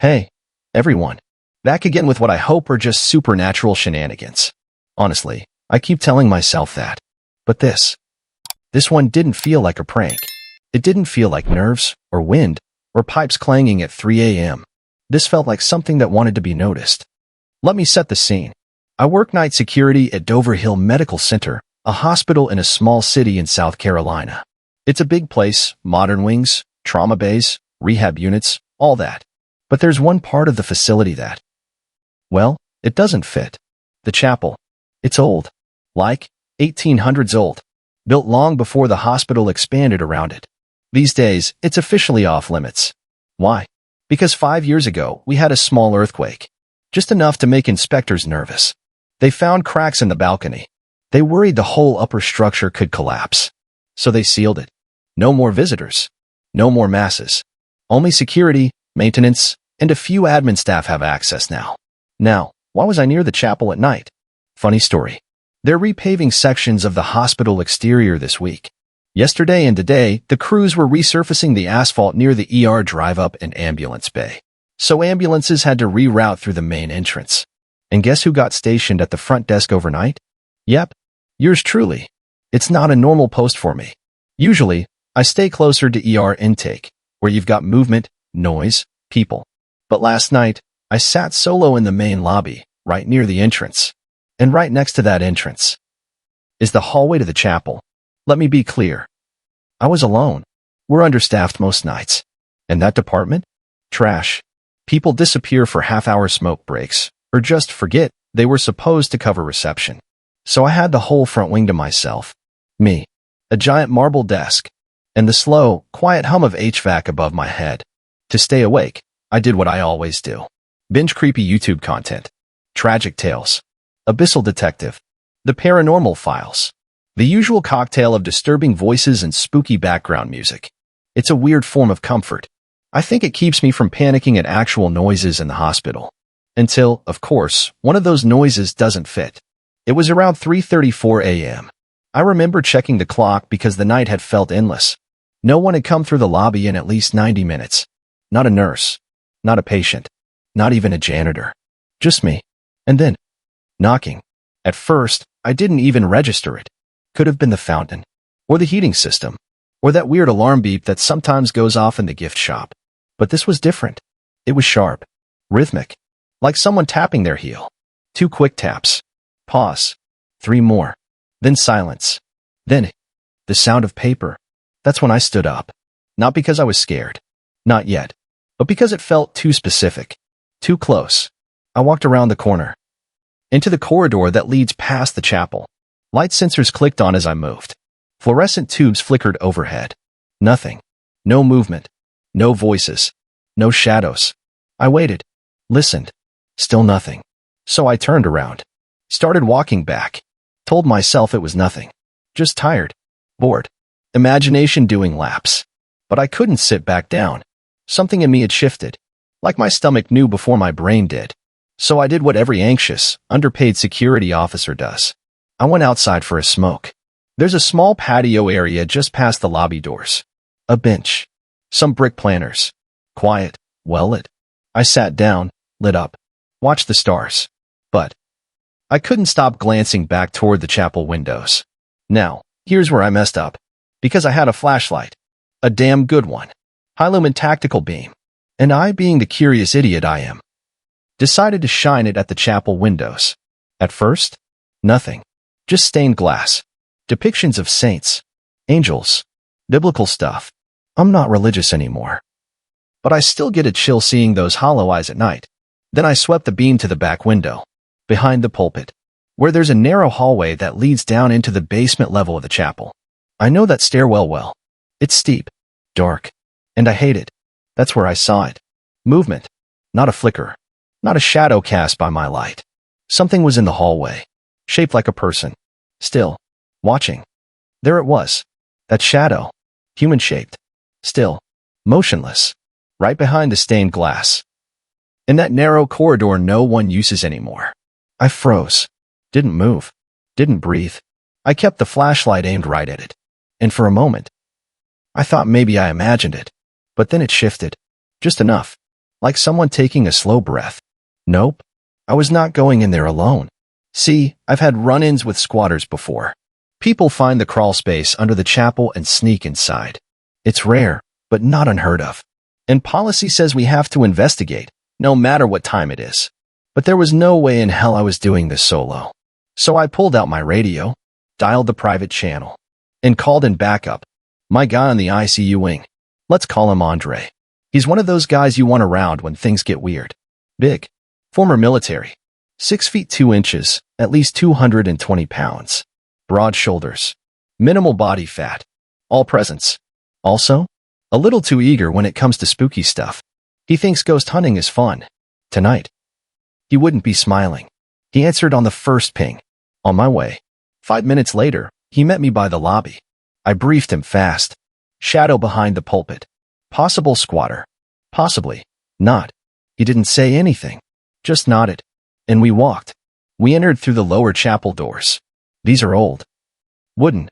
Hey, everyone. Back again with what I hope are just supernatural shenanigans. Honestly, I keep telling myself that. But this one didn't feel like a prank. It didn't feel like nerves, or wind, or pipes clanging at 3 a.m. This felt like something that wanted to be noticed. Let me set the scene. I work night security at Dover Hill Medical Center, a hospital in a small city in South Carolina. It's a big place, modern wings, trauma bays, rehab units, all that. But there's one part of the facility that, well, it doesn't fit. The chapel. It's old. Like 1800s old. Built long before the hospital expanded around it. These days, it's officially off limits. Why? Because 5 years ago, we had a small earthquake. Just enough to make inspectors nervous. They found cracks in the balcony. They worried the whole upper structure could collapse. So they sealed it. No more visitors. No more masses. Only security, maintenance, and a few admin staff have access now. Now, why was I near the chapel at night? Funny story. They're repaving sections of the hospital exterior this week. Yesterday and today, the crews were resurfacing the asphalt near the ER drive-up and ambulance bay. So ambulances had to reroute through the main entrance. And guess who got stationed at the front desk overnight? Yep, yours truly. It's not a normal post for me. Usually, I stay closer to ER intake, where you've got movement, noise, people. But last night, I sat solo in the main lobby, right near the entrance. And right next to that entrance is the hallway to the chapel. Let me be clear. I was alone. We're understaffed most nights. And that department? Trash. People disappear for half-hour smoke breaks, or just forget they were supposed to cover reception. So I had the whole front wing to myself. Me. A giant marble desk. And the slow, quiet hum of HVAC above my head. To stay awake, I did what I always do. Binge creepy YouTube content. Tragic tales. Abyssal detective. The paranormal files. The usual cocktail of disturbing voices and spooky background music. It's a weird form of comfort. I think it keeps me from panicking at actual noises in the hospital. Until, of course, one of those noises doesn't fit. It was around 3:34 a.m. I remember checking the clock because the night had felt endless. No one had come through the lobby in at least 90 minutes. Not a nurse. Not a patient. Not even a janitor. Just me. And then, knocking. At first, I didn't even register it. Could have been the fountain. Or the heating system. Or that weird alarm beep that sometimes goes off in the gift shop. But this was different. It was sharp. Rhythmic. Like someone tapping their heel. 2 quick taps. Pause. 3 more. Then silence. Then, the sound of paper. That's when I stood up. Not because I was scared. Not yet. But because it felt too specific. Too close. I walked around the corner. Into the corridor that leads past the chapel. Light sensors clicked on as I moved. Fluorescent tubes flickered overhead. Nothing. No movement. No voices. No shadows. I waited. Listened. Still nothing. So I turned around. Started walking back. Told myself it was nothing. Just tired. Bored. Imagination doing laps. But I couldn't sit back down. Something in me had shifted. Like my stomach knew before my brain did. So I did what every anxious, underpaid security officer does. I went outside for a smoke. There's a small patio area just past the lobby doors. A bench. Some brick planters. Quiet, well lit. I sat down, lit up, watched the stars. But I couldn't stop glancing back toward the chapel windows. Now, here's where I messed up. Because I had a flashlight. A damn good one. High-lumen tactical beam. And I, being the curious idiot I am, decided to shine it at the chapel windows. At first, nothing. Just stained glass. Depictions of saints. Angels. Biblical stuff. I'm not religious anymore. But I still get a chill seeing those hollow eyes at night. Then I swept the beam to the back window. Behind the pulpit. Where there's a narrow hallway that leads down into the basement level of the chapel. I know that stairwell well. It's steep. Dark. And I hate it. That's where I saw it. Movement. Not a flicker. Not a shadow cast by my light. Something was in the hallway. Shaped like a person. Still. Watching. There it was. That shadow. Human-shaped. Still. Motionless. Right behind the stained glass. In that narrow corridor no one uses anymore. I froze. Didn't move. Didn't breathe. I kept the flashlight aimed right at it. And for a moment, I thought maybe I imagined it. But then it shifted. Just enough. like someone taking a slow breath. Nope. I was not going in there alone. See, I've had run-ins with squatters before. People find the crawl space under the chapel and sneak inside. It's rare, but not unheard of. And policy says we have to investigate, no matter what time it is. But there was no way in hell I was doing this solo. So I pulled out my radio, dialed the private channel, and called in backup. My guy on the ICU wing. Let's call him Andre. He's one of those guys you want around when things get weird. Big. Former military. 6 feet 2 inches, at least 220 pounds. Broad shoulders. Minimal body fat. All presence. Also, a little too eager when it comes to spooky stuff. He thinks ghost hunting is fun. Tonight. He wouldn't be smiling. He answered on the first ping. On my way. 5 minutes later, he met me by the lobby. I briefed him fast. Shadow behind the pulpit. Possible squatter. Possibly. Not. He didn't say anything. Just nodded. And we walked. We entered through the lower chapel doors. These are old. Wooden.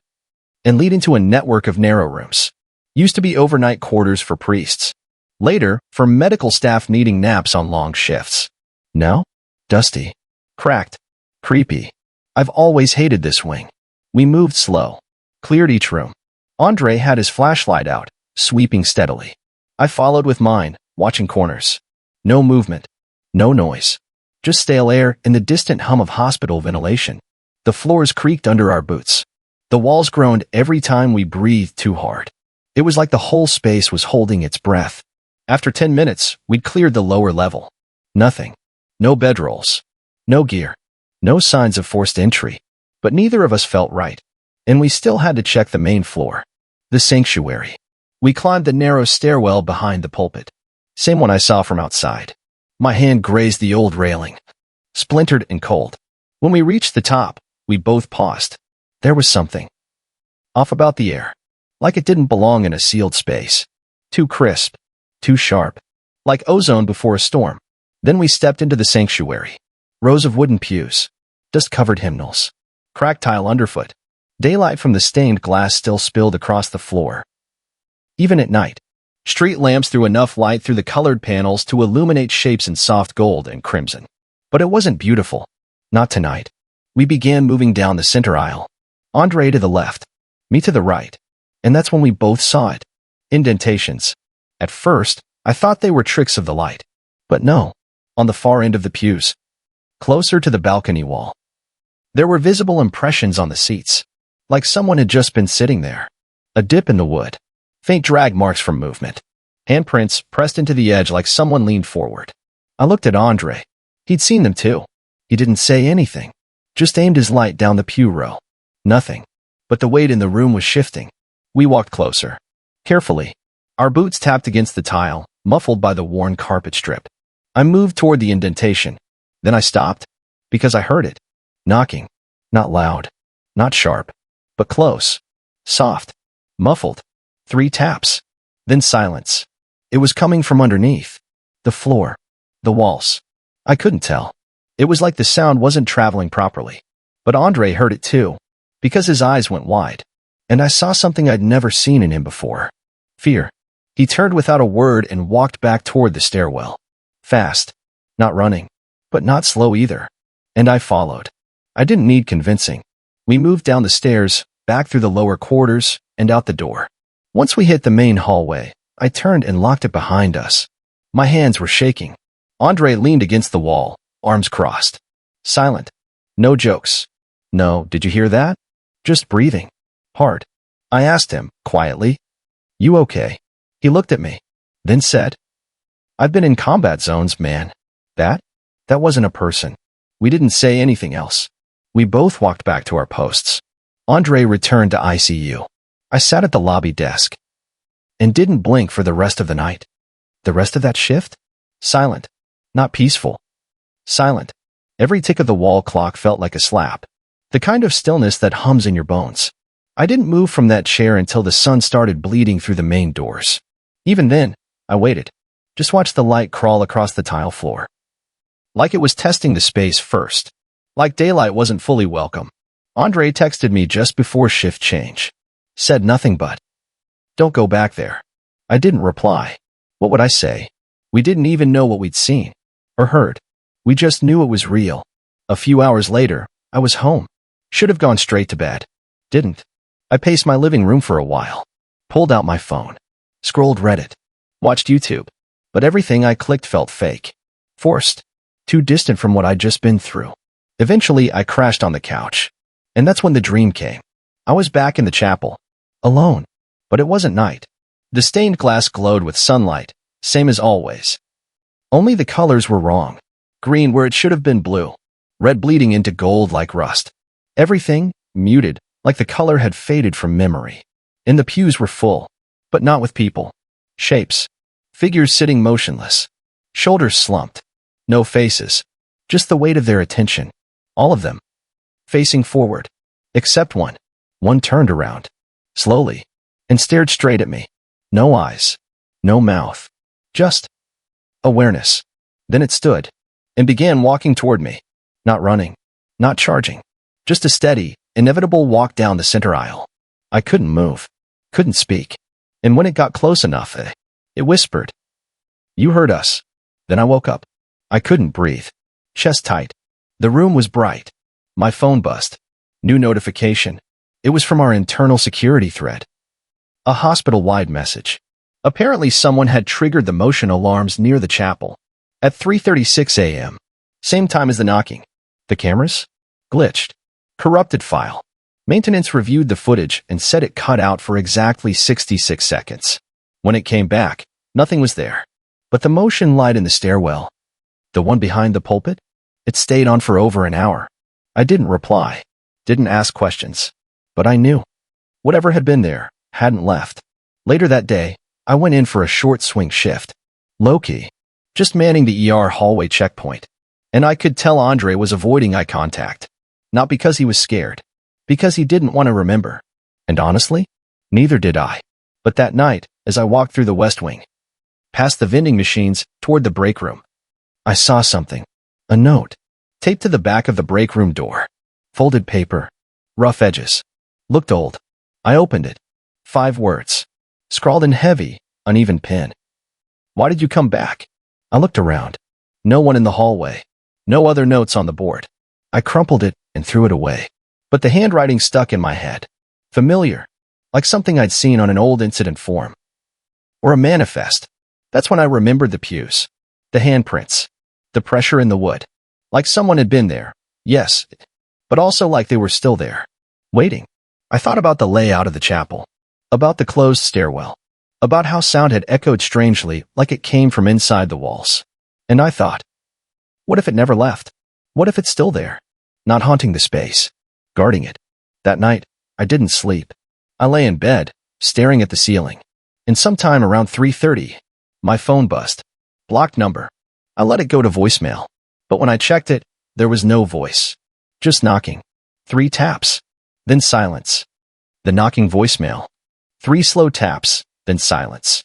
And lead into a network of narrow rooms. Used to be overnight quarters for priests. Later, for medical staff needing naps on long shifts. Now? Dusty. Cracked. Creepy. I've always hated this wing. We moved slow. Cleared each room. Andre had his flashlight out, sweeping steadily. I followed with mine, watching corners. No movement. No noise. Just stale air and the distant hum of hospital ventilation. The floors creaked under our boots. The walls groaned every time we breathed too hard. It was like the whole space was holding its breath. After 10 minutes, we'd cleared the lower level. Nothing. No bedrolls. No gear. No signs of forced entry. But neither of us felt right. And we still had to check the main floor. The sanctuary. We climbed the narrow stairwell behind the pulpit. Same one I saw from outside. My hand grazed the old railing. Splintered and cold. When we reached the top, we both paused. There was something off about the air. Like it didn't belong in a sealed space. Too crisp. Too sharp. Like ozone before a storm. Then we stepped into the sanctuary. Rows of wooden pews. Dust-covered hymnals. Cracked tile underfoot. Daylight from the stained glass still spilled across the floor. Even at night, street lamps threw enough light through the colored panels to illuminate shapes in soft gold and crimson. But it wasn't beautiful. Not tonight. We began moving down the center aisle. Andre to the left. Me to the right. And that's when we both saw it. Indentations. At first, I thought they were tricks of the light. But no. On the far end of the pews. Closer to the balcony wall. There were visible impressions on the seats. Like someone had just been sitting there. A dip in the wood. Faint drag marks from movement. Handprints pressed into the edge like someone leaned forward. I looked at Andre. He'd seen them too. He didn't say anything. Just aimed his light down the pew row. Nothing. But the weight in the room was shifting. We walked closer. Carefully. Our boots tapped against the tile, muffled by the worn carpet strip. I moved toward the indentation. Then I stopped. Because I heard it. Knocking. Not loud. Not sharp. But close. Soft. Muffled. 3 taps. Then silence. It was coming from underneath. The floor. The walls. I couldn't tell. It was like the sound wasn't traveling properly. But Andre heard it too. Because his eyes went wide. And I saw something I'd never seen in him before. Fear. He turned without a word and walked back toward the stairwell. Fast. Not running. But not slow either. And I followed. I didn't need convincing. We moved down the stairs, back through the lower quarters, and out the door. Once we hit the main hallway, I turned and locked it behind us. My hands were shaking. Andre leaned against the wall, arms crossed. Silent. No jokes. No, did you hear that? Just breathing. Hard. I asked him, quietly. You okay? He looked at me. Then said, I've been in combat zones, man. That wasn't a person. We didn't say anything else. We both walked back to our posts. Andre returned to ICU. I sat at the lobby desk. And didn't blink for the rest of the night. The rest of that shift? Silent. Not peaceful. Silent. Every tick of the wall clock felt like a slap. The kind of stillness that hums in your bones. I didn't move from that chair until the sun started bleeding through the main doors. Even then, I waited. Just watched the light crawl across the tile floor. Like it was testing the space first. Like daylight wasn't fully welcome. Andre texted me just before shift change. Said nothing but, don't go back there. I didn't reply. What would I say? We didn't even know what we'd seen or heard. We just knew it was real. A few hours later, I was home. Should have gone straight to bed. Didn't. I paced my living room for a while. Pulled out my phone. Scrolled Reddit. Watched YouTube. But everything I clicked felt fake. Forced. Too distant from what I'd just been through. Eventually, I crashed on the couch. And that's when the dream came. I was back in the chapel. Alone. But it wasn't night. The stained glass glowed with sunlight, same as always. Only the colors were wrong. Green where it should have been blue. Red bleeding into gold like rust. Everything, muted, like the color had faded from memory. And the pews were full. But not with people. Shapes. Figures sitting motionless. Shoulders slumped. No faces. Just the weight of their attention. All of them. Facing forward. Except one. One turned around. Slowly. And stared straight at me. No eyes. No mouth. Just awareness. Then it stood. And began walking toward me. Not running. Not charging. Just a steady, inevitable walk down the center aisle. I couldn't move. Couldn't speak. And when it got close enough, it whispered. You heard us. Then I woke up. I couldn't breathe. Chest tight. The room was bright. My phone buzzed. New notification. It was from our internal security thread. A hospital-wide message. Apparently someone had triggered the motion alarms near the chapel. At 3:36 a.m. Same time as the knocking. The cameras? Glitched. Corrupted file. Maintenance reviewed the footage and said it cut out for exactly 66 seconds. When it came back, nothing was there. But the motion light in the stairwell, the one behind the pulpit, it stayed on for over an hour. I didn't reply, didn't ask questions. But I knew. Whatever had been there hadn't left. Later that day, I went in for a short swing shift. Low-key. Just manning the ER hallway checkpoint. And I could tell Andre was avoiding eye contact. Not because he was scared. Because he didn't want to remember. And honestly, neither did I. But that night, as I walked through the West Wing, past the vending machines, toward the break room, I saw something. A note. Taped to the back of the break room door. Folded paper. Rough edges. Looked old. I opened it. 5 words. Scrawled in heavy, uneven pen. Why did you come back? I looked around. No one in the hallway. No other notes on the board. I crumpled it and threw it away. But the handwriting stuck in my head. Familiar. Like something I'd seen on an old incident form. Or a manifest. That's when I remembered the pews. The handprints. The pressure in the wood. Like someone had been there. Yes. But also like they were still there. Waiting. I thought about the layout of the chapel. About the closed stairwell. About how sound had echoed strangely like it came from inside the walls. And I thought, what if it never left? What if it's still there? Not haunting the space. Guarding it. That night, I didn't sleep. I lay in bed, staring at the ceiling. And sometime around 3:30, my phone buzzed. Blocked number. I let it go to voicemail. But when I checked it, there was no voice. Just knocking. 3 taps. Then silence. The knocking voicemail. 3 slow taps, then silence.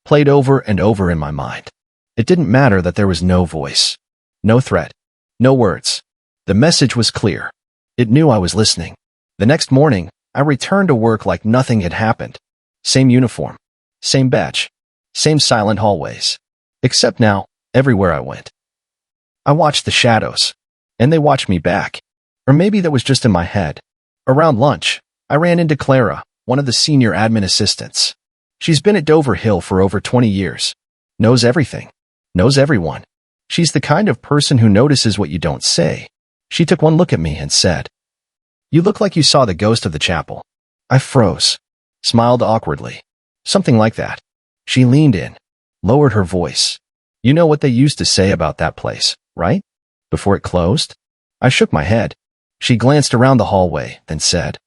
Played over and over in my mind. It didn't matter that there was no voice. No threat. No words. The message was clear. It knew I was listening. The next morning, I returned to work like nothing had happened. Same uniform. Same badge. Same silent hallways. Except now, everywhere I went, I watched the shadows. And they watched me back. Or maybe that was just in my head. Around lunch, I ran into Clara, one of the senior admin assistants. She's been at Dover Hill for over 20 years. Knows everything. Knows everyone. She's the kind of person who notices what you don't say. She took one look at me and said, "You look like you saw the ghost of the chapel." I froze. Smiled awkwardly. Something like that. She leaned in. Lowered her voice. "You know what they used to say about that place, right? Before it closed?" I shook my head. She glanced around the hallway, then said,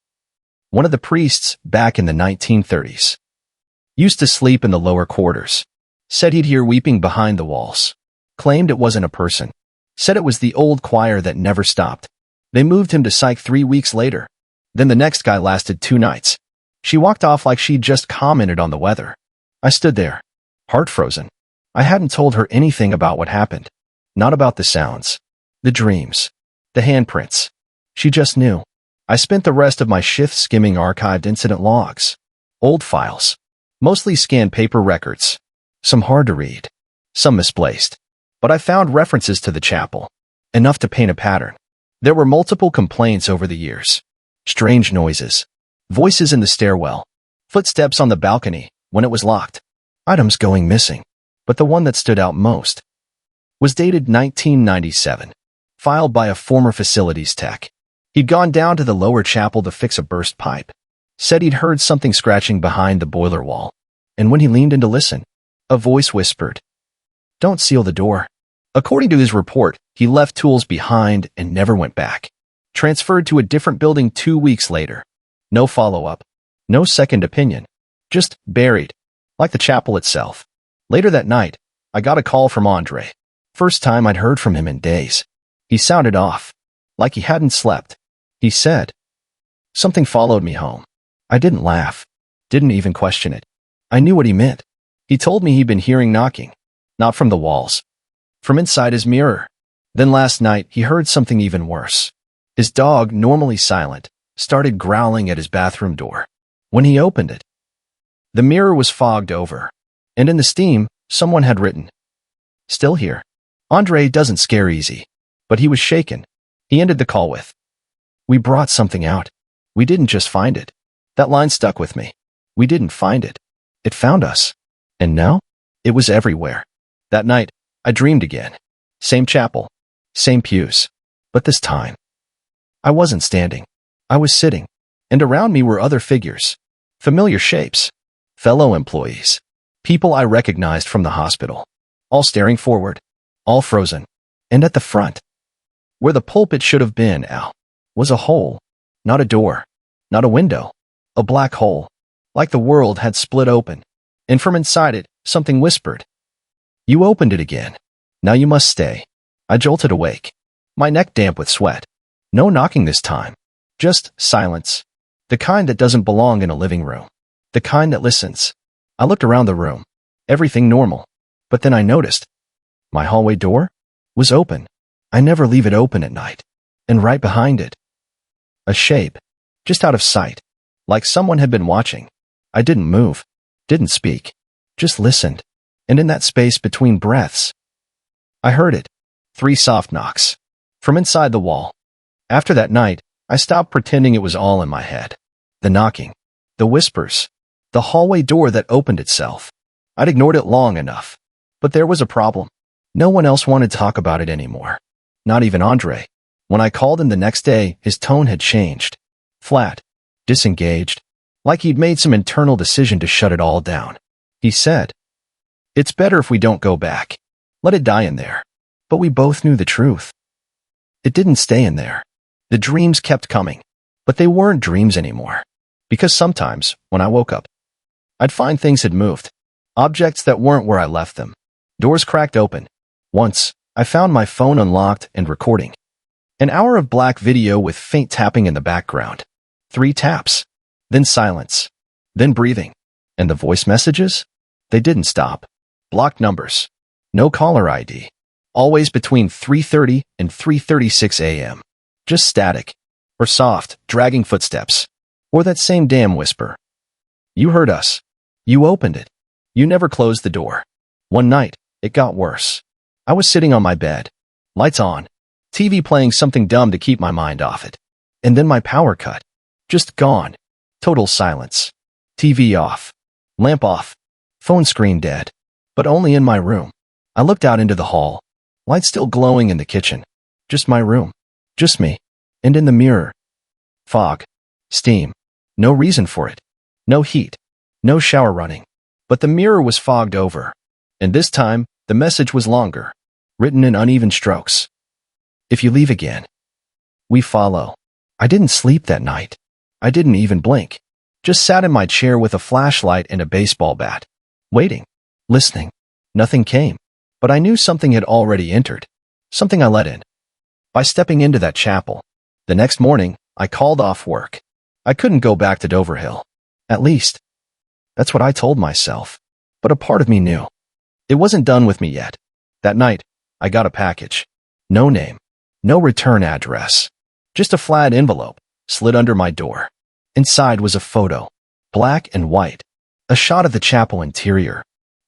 "One of the priests, back in the 1930s, used to sleep in the lower quarters. Said he'd hear weeping behind the walls. Claimed it wasn't a person. Said it was the old choir that never stopped. They moved him to psych 3 weeks later. Then the next guy lasted 2 nights. She walked off like she'd just commented on the weather. I stood there, heart frozen. I hadn't told her anything about what happened. Not about the sounds, the dreams, the handprints. She just knew. I spent the rest of my shift skimming archived incident logs. Old files. Mostly scanned paper records. Some hard to read. some misplaced. But I found references to the chapel, enough to paint a pattern. There were multiple complaints over the years. Strange noises, voices in the stairwell, footsteps on the balcony when it was locked, items going missing. But the one that stood out most was dated 1997, filed by a former facilities tech. He'd gone down to the lower chapel to fix a burst pipe, said he'd heard something scratching behind the boiler wall, and when he leaned in to listen, a voice whispered, "Don't seal the door." According to his report, he left tools behind and never went back. Transferred to a different building 2 weeks later. No follow-up, no second opinion, just buried, like the chapel itself. Later that night, I got a call from Andre. First time I'd heard from him in days. He sounded off, like he hadn't slept. He said, "Something followed me home." I didn't laugh, didn't even question it. I knew what he meant. He told me he'd been hearing knocking, not from the walls, from inside his mirror. Then last night, he heard something even worse. His dog, normally silent, started growling at his bathroom door. When he opened it, the mirror was fogged over, and in the steam, someone had written, "Still here." Andre doesn't scare easy, but he was shaken. He ended the call with, "We brought something out. We didn't just find it." That line stuck with me. We didn't find it. It found us. And now, it was everywhere. That night, I dreamed again. Same chapel, same pews. But this time, I wasn't standing. I was sitting. And around me were other figures. Familiar shapes. Fellow employees. People I recognized from the hospital. All staring forward. All frozen. And at the front, where the pulpit should have been, was a hole. Not a door. Not a window. A black hole. Like the world had split open. And from inside it, something whispered, "You opened it again. Now you must stay." I jolted awake. My neck damp with sweat. No knocking this time. Just silence. The kind that doesn't belong in a living room. The kind that listens. I looked around the room. Everything normal. But then I noticed my hallway door was open. I never leave it open at night. And right behind it, a shape, just out of sight, like someone had been watching. I didn't move, didn't speak, just listened. And in that space between breaths, I heard it. 3 soft knocks. From inside the wall. After that night, I stopped pretending it was all in my head. The knocking, the whispers, the hallway door that opened itself. I'd ignored it long enough. But there was a problem. No one else wanted to talk about it anymore. Not even Andre. When I called him the next day, his tone had changed. Flat. Disengaged. Like he'd made some internal decision to shut it all down. He said, "It's better if we don't go back. Let it die in there." But we both knew the truth. It didn't stay in there. The dreams kept coming. But they weren't dreams anymore. Because sometimes, when I woke up, I'd find things had moved. Objects that weren't where I left them. Doors cracked open. Once, I found my phone unlocked and recording. An hour of black video with faint tapping in the background. 3 taps. Then silence. Then breathing. And the voice messages? They didn't stop. Blocked numbers. No caller ID. Always between 3:30 and 3:36 a.m. Just static. Or soft, dragging footsteps. Or that same damn whisper. "You heard us. You opened it. You never closed the door." One night, it got worse. I was sitting on my bed. Lights on. TV playing something dumb to keep my mind off it. And then my power cut. Just gone. Total silence. TV off. Lamp off. Phone screen dead. But only in my room. I looked out into the hall. Lights still glowing in the kitchen. Just my room. Just me. And in the mirror. Fog. Steam. No reason for it. No heat. No shower running. But the mirror was fogged over. And this time, the message was longer. Written in uneven strokes. "If you leave again, we follow." I didn't sleep that night. I didn't even blink. Just sat in my chair with a flashlight and a baseball bat. Waiting. Listening. Nothing came. But I knew something had already entered. Something I let in. By stepping into that chapel. The next morning, I called off work. I couldn't go back to Doverhill. At least, that's what I told myself. But a part of me knew. It wasn't done with me yet. That night, I got a package. No name. No return address. Just a flat envelope, slid under my door. Inside was a photo. Black and white. A shot of the chapel interior.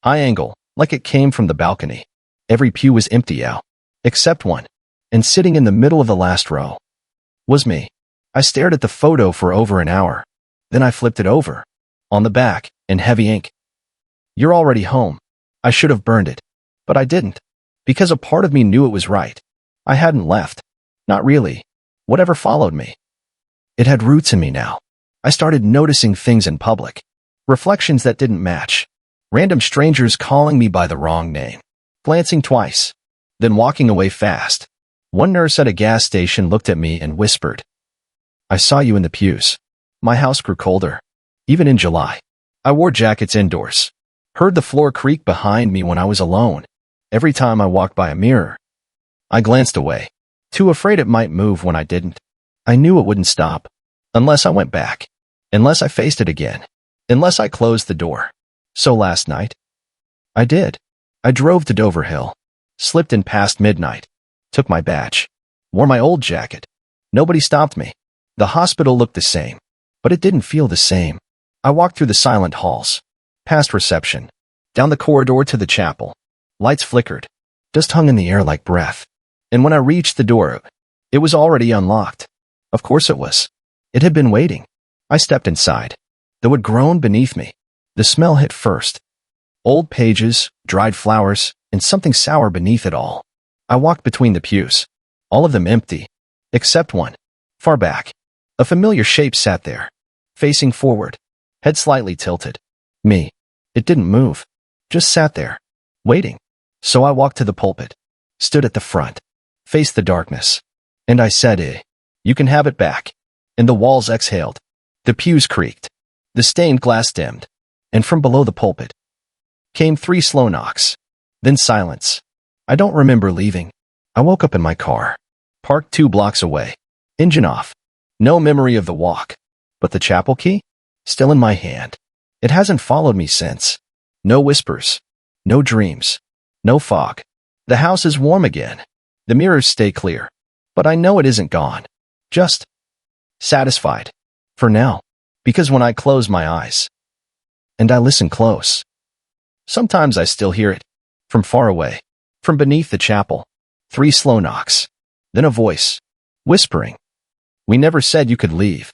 High angle, like it came from the balcony. Every pew was empty out, except one, and sitting in the middle of the last row was me. I stared at the photo for over an hour. Then I flipped it over. On the back, in heavy ink, "You're already home." I should have burned it, but I didn't, because a part of me knew it was right. I hadn't left. Not really. Whatever followed me, it had roots in me now. I started noticing things in public. Reflections that didn't match. Random strangers calling me by the wrong name. Glancing twice, then walking away fast. One nurse at a gas station looked at me and whispered, "I saw you in the pews." My house grew colder. Even in July, I wore jackets indoors. Heard the floor creak behind me when I was alone. Every time I walked by a mirror, I glanced away, too afraid it might move when I didn't. I knew it wouldn't stop, unless I went back, unless I faced it again, unless I closed the door. So last night, I did. I drove to Dover Hill, slipped in past midnight, took my badge, wore my old jacket. Nobody stopped me. The hospital looked the same, but it didn't feel the same. I walked through the silent halls, past reception, down the corridor to the chapel. Lights flickered, dust hung in the air like breath. And when I reached the door, it was already unlocked. Of course it was. It had been waiting. I stepped inside, though it groaned beneath me. The smell hit first. Old pages, dried flowers, and something sour beneath it all. I walked between the pews, all of them empty, except one, far back. A familiar shape sat there, facing forward, head slightly tilted. Me. It didn't move, just sat there, waiting. So I walked to the pulpit, stood at the front, faced the darkness, and I said, "You can have it back." And the walls exhaled. The pews creaked. The stained glass dimmed. And from below the pulpit came 3 slow knocks. Then silence. I don't remember leaving. I woke up in my car, parked 2 blocks away, engine off. No memory of the walk, but the chapel key? Still in my hand. It hasn't followed me since. No whispers, no dreams, no fog. The house is warm again. The mirrors stay clear, but I know it isn't gone. Just satisfied. For now. Because when I close my eyes, and I listen close, sometimes I still hear it. From far away. From beneath the chapel. 3 slow knocks. Then a voice. Whispering. "We never said you could leave."